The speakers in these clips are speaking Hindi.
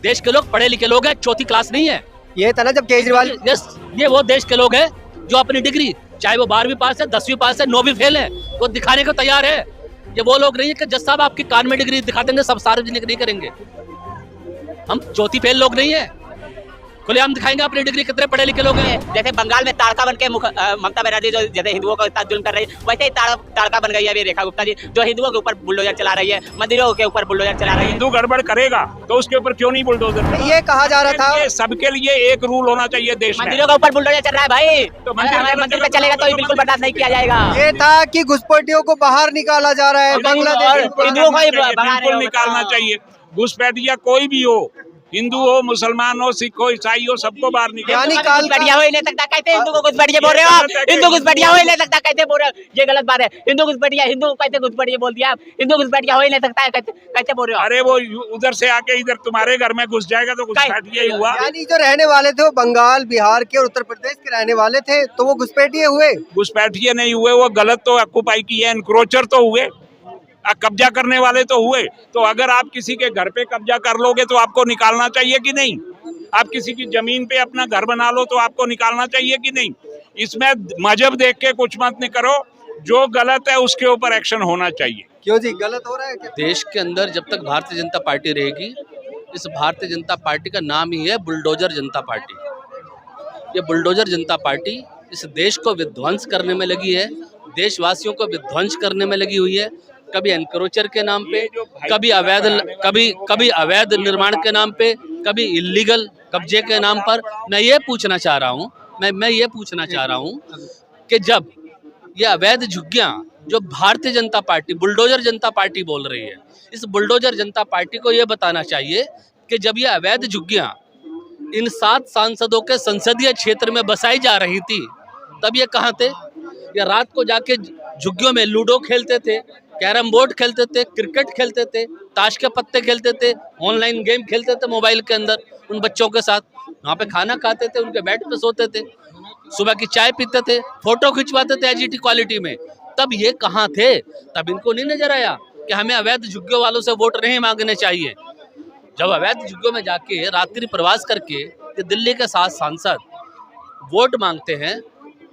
देश के लोग पढ़े लिखे लोग हैं, चौथी क्लास नहीं है। ये था ना जब केजरीवाल, ये वो देश के लोग हैं जो अपनी डिग्री, चाहे वो 12वीं पास है, 10वीं पास है, 9वीं फेल है, वो दिखाने को तैयार है। ये वो लोग नहीं है कि जज साहब आपके कान में डिग्री दिखा देंगे, सब सार्वजनिक नहीं करेंगे। हम चौथी फेल लोग नहीं है, खुलेआम दिखाएंगे अपनी डिग्री, कितने पढ़े लिखे लोग हैं। जैसे बंगाल में ताड़का बन के ममता बनर्जी जो जैसे हिंदुओं को इतना जुल्म कर रही है, वैसे ही ताड़का बन गई है अभी रेखा गुप्ता जी, जो हिंदुओं के ऊपर बुलडोजर चला रही है, मंदिरों के ऊपर बुलडोजर चला रही है। हिंदू गड़बड़ करेगा तो उसके ऊपर क्यों नहीं बुलडोजर? ये कहा जा रहा था सबके लिए एक रूल होना चाहिए देश में। मंदिरों के ऊपर बुलडोजर चल रहा है भाई, तो मंदिर पे चलेगा तो बिल्कुल बर्दाश्त नहीं किया जाएगा। ये था कि घुसपैठियों को बाहर निकाला जा रहा है बांग्लादेश। हिंदुओं को ही बिल्कुल निकालना चाहिए। घुसपैठिया कोई भी हो, हिंदू हो, मुसलमान हो, सिख हो, ईसाई हो, सबको बाहर यानी निकालना। काल घुसपैठिया हो ही नहीं सकता, कहते हिंदू को घुसपैठिया बोल रहे हो आप, हिंदू घुसपैठिया हो ही नहीं सकता, कहते बोल रहे हो, ये गलत बात है। हिंदू घुसपैठिया, हिंदू कैसे घुसपैठिया बोल दिया आप, हिंदू घुसपैठिया हो ही नहीं सकता है, कैसे बोल रहे हो? अरे वो उधर से आके इधर तुम्हारे घर में घुस जाएगा तो घुसपैठिया ही हुआ। यानी जो रहने वाले थे वो बंगाल, बिहार के और उत्तर प्रदेश के रहने वाले थे, तो वो घुसपैठिए हुए। घुसपैठिए नहीं हुए, वो गलत तो ऑक्युपाई की है, एनक्रोचर तो हुए, कब्जा करने वाले तो हुए। तो अगर आप किसी के घर पे कब्जा कर लोगे तो आपको निकालना चाहिए कि नहीं? आप किसी की जमीन पे अपना घर बना लो तो आपको निकालना चाहिए कि नहीं? इसमें मजहब देख के कुछ मत नहीं करो, जो गलत है उसके ऊपर एक्शन होना चाहिए। क्यों जी, गलत हो रहा है क्या? देश के अंदर जब तक भारतीय जनता पार्टी रहेगी, इस भारतीय जनता पार्टी का नाम ही है बुलडोजर जनता पार्टी। ये बुलडोजर जनता पार्टी इस देश को विध्वंस करने में लगी है, देशवासियों को विध्वंस करने में लगी हुई है। कभी एनक्रोचर के नाम पे, कभी अवैध निर्माण के नाम पे, कभी इलीगल कब्जे के नाम पर। मैं ये पूछना चाह रहा हूँ कि जब ये अवैध झुग्गियाँ जो भारतीय जनता पार्टी बुलडोजर जनता पार्टी बोल रही है, इस बुलडोजर जनता पार्टी को ये बताना चाहिए कि जब ये अवैध झुग्गियाँ इन 7 सांसदों के संसदीय क्षेत्र में बसाई जा रही थी, तब ये कहाँ थे? ये रात को जाके झुग्गियों में लूडो खेलते थे, कैरम बोर्ड खेलते थे, क्रिकेट खेलते थे, ताश के पत्ते खेलते थे, ऑनलाइन गेम खेलते थे मोबाइल के अंदर उन बच्चों के साथ, वहाँ पे खाना खाते थे, उनके बेड पे सोते थे, सुबह की चाय पीते थे, फोटो खिंचवाते थे एचडी क्वालिटी में। तब ये कहाँ थे? तब इनको नहीं नजर आया कि हमें अवैध झुग्गियों वालों से वोट नहीं मांगने चाहिए। जब अवैध झुग्गियों में जाके रात्रि प्रवास करके ये दिल्ली के 7 सांसद वोट मांगते हैं,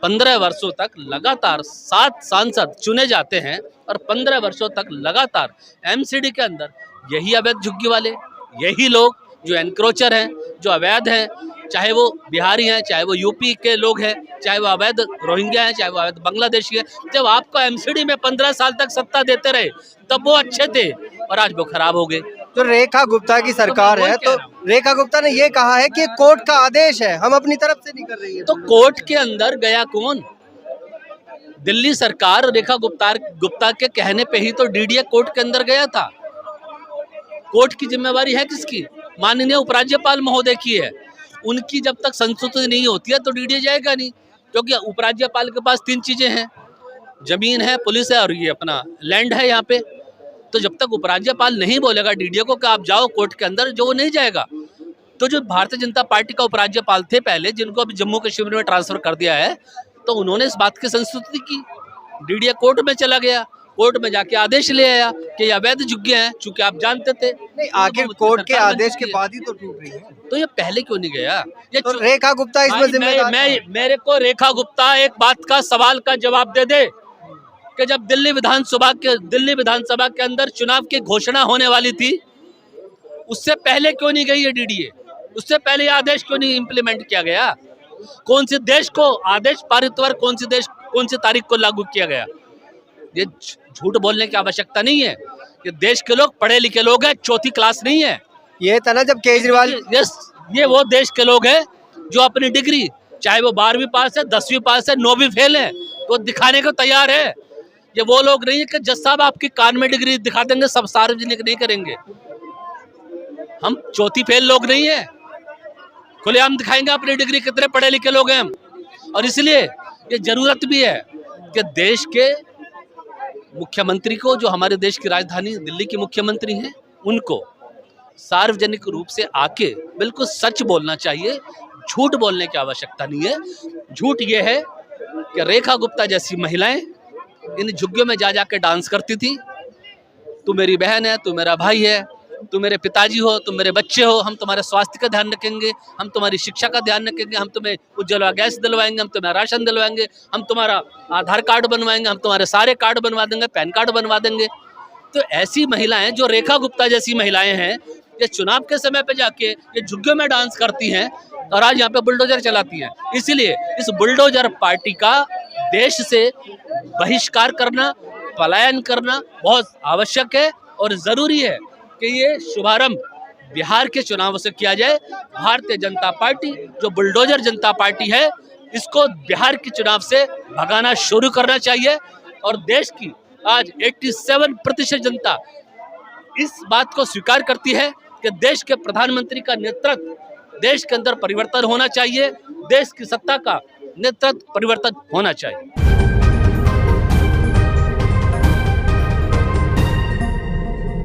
15 वर्षों तक लगातार 7 सांसद चुने जाते हैं और 15 वर्षों तक लगातार एमसीडी के अंदर यही अवैध झुग्गी वाले, यही लोग जो एनक्रोचर हैं, जो अवैध हैं, चाहे वो बिहारी हैं, चाहे वो यूपी के लोग हैं, चाहे वो अवैध रोहिंग्या हैं, चाहे वो अवैध बांग्लादेशी है। जब आपको एमसीडी में 15 साल तक सत्ता देते रहे तब वो अच्छे थे और आज वो खराब हो गए। जो रेखा गुप्ता की सरकार है, तो रेखा गुप्ता ने ये कहा है कि कोर्ट का आदेश है, हम अपनी तरफ से नहीं कर रही है। तो कोर्ट के अंदर गया कौन? दिल्ली सरकार रेखा गुप्ता के कहने पे ही तो डीडीए कोर्ट के अंदर गया था। कोर्ट की जिम्मेवारी है किसकी? माननीय उपराज्यपाल महोदय की है। उनकी जब तक संस्तुति नहीं होती है तो डीडीए जाएगा नहीं, क्योंकि उपराज्यपाल के पास 3 चीजें हैं, जमीन है, पुलिस है और ये अपना लैंड है यहाँ पे। तो जब तक उपराज्यपाल नहीं बोलेगा डीडीए को कि आप जाओ कोर्ट के अंदर, जो वो नहीं जाएगा। तो जो भारतीय जनता पार्टी का उपराज्यपाल थे पहले, जिनको अभी जम्मू कश्मीर में ट्रांसफर कर दिया है, तो उन्होंने इस बात की संस्तुति की, डीडीए कोर्ट में चला गया, कोर्ट में जाके आदेश ले आया कि ये अवैध झुग्गियां हैं, चूंकि आप जानते थे। नहीं, आखिर कोर्ट के आदेश के बाद ही तो टूट रही है, तो ये पहले क्यों नहीं गया? ये तो रेखा गुप्ता इसमें जिम्मेदार है। मेरे को रेखा गुप्ता एक बात का सवाल का जवाब दे दे कि जब दिल्ली विधानसभा के अंदर चुनाव की घोषणा होने वाली थी, उससे पहले क्यों नहीं गई ये डीडीए? उससे पहले आदेश क्यों नहीं इम्प्लीमेंट किया गया? कौन से देश को आदेश पारित हुआ, कौन सी तारीख को लागू किया गया? ये झूठ बोलने की आवश्यकता नहीं है। ये देश के लोग पढ़े लिखे लोग हैं, चौथी क्लास नहीं है। ये था ना जब केजरीवाल, ये वो देश के लोग हैं जो अपनी डिग्री, चाहे वो 12वीं पास है, 10वीं पास है, 9वीं फेल है, वो दिखाने को तैयार है। ये वो लोग नहीं है कि जज साहब आपके कान में डिग्री दिखा देंगे, सब सार्वजनिक नहीं करेंगे। हम चौथी फेल लोग नहीं है, खुलेआम दिखाएंगे अपनी डिग्री, कितने पढ़े लिखे लोग हैं हम। और इसलिए ये जरूरत भी है कि देश के मुख्यमंत्री को, जो हमारे देश की राजधानी दिल्ली की मुख्यमंत्री हैं, उनको सार्वजनिक रूप से आके बिल्कुल सच बोलना चाहिए, झूठ बोलने की आवश्यकता नहीं है। झूठ ये है कि रेखा गुप्ता जैसी महिलाएं इन झुग्गियों में जा के डांस करती थी, तू मेरी बहन है, तू मेरा भाई है, तुम मेरे पिताजी हो, तुम मेरे बच्चे हो, हम तुम्हारे स्वास्थ्य का ध्यान रखेंगे, हम तुम्हारी शिक्षा का ध्यान रखेंगे, हम तुम्हें उज्ज्वला गैस दिलवाएंगे, हम तुम्हें राशन दिलवाएंगे, हम तुम्हारा आधार कार्ड बनवाएंगे, हम तुम्हारे सारे कार्ड बनवा देंगे, पैन कार्ड बनवा देंगे। तो ऐसी महिलाएं जो रेखा गुप्ता जैसी महिलाएं हैं, ये चुनाव के समय पे जाके ये झुग्गियों में डांस करती हैं और आज यहाँ पे बुलडोजर चलाती हैं। इसीलिए इस बुलडोजर पार्टी का देश से बहिष्कार करना, पलायन करना बहुत आवश्यक है और ज़रूरी है कि ये शुभारंभ बिहार के चुनावों से किया जाए। भारतीय जनता पार्टी जो बुलडोजर जनता पार्टी है, इसको बिहार के चुनाव से भगाना शुरू करना चाहिए और देश की आज 87% जनता इस बात को स्वीकार करती है कि देश के प्रधानमंत्री का नेतृत्व, देश के अंदर परिवर्तन होना चाहिए, देश की सत्ता का नेतृत्व परिवर्तन होना चाहिए।